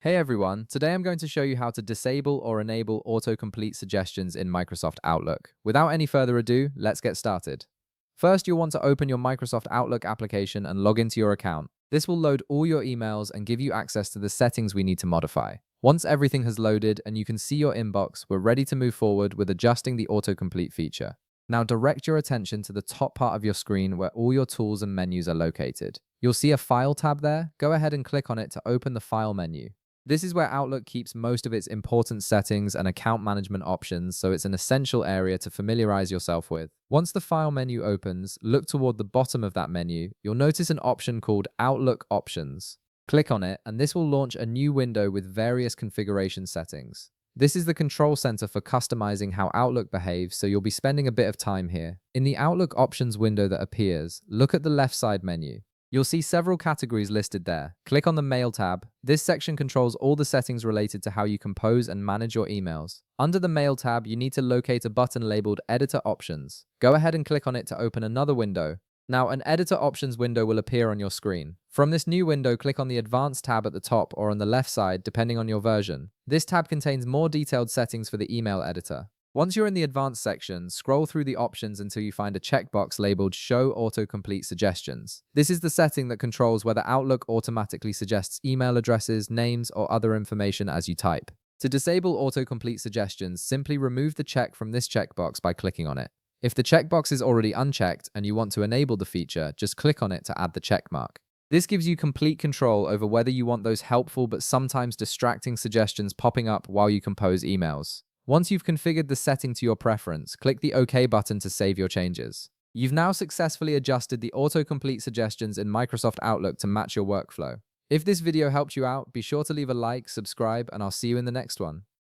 Hey everyone, today I'm going to show you how to disable or enable autocomplete suggestions in Microsoft Outlook. Without any further ado, let's get started. First, you'll want to open your Microsoft Outlook application and log into your account. This will load all your emails and give you access to the settings we need to modify. Once everything has loaded and you can see your inbox, we're ready to move forward with adjusting the autocomplete feature. Now direct your attention to the top part of your screen where all your tools and menus are located. You'll see a File tab there. Go ahead and click on it to open the File menu. This is where Outlook keeps most of its important settings and account management options, so it's an essential area to familiarize yourself with. Once the File menu opens, look toward the bottom of that menu. You'll notice an option called Outlook Options. Click on it, and this will launch a new window with various configuration settings. This is the control center for customizing how Outlook behaves, so you'll be spending a bit of time here. In the Outlook Options window that appears, look at the left side menu. You'll see several categories listed there. Click on the Mail tab. This section controls all the settings related to how you compose and manage your emails. Under the Mail tab, you need to locate a button labeled Editor Options. Go ahead and click on it to open another window. Now, an Editor Options window will appear on your screen. From this new window, click on the Advanced tab at the top or on the left side, depending on your version. This tab contains more detailed settings for the email editor. Once you're in the Advanced section, scroll through the options until you find a checkbox labeled Show Autocomplete Suggestions. This is the setting that controls whether Outlook automatically suggests email addresses, names, or other information as you type. To disable autocomplete suggestions, simply remove the check from this checkbox by clicking on it. If the checkbox is already unchecked and you want to enable the feature, just click on it to add the check mark. This gives you complete control over whether you want those helpful but sometimes distracting suggestions popping up while you compose emails. Once you've configured the setting to your preference, click the OK button to save your changes. You've now successfully adjusted the autocomplete suggestions in Microsoft Outlook to match your workflow. If this video helped you out, be sure to leave a like, subscribe, and I'll see you in the next one.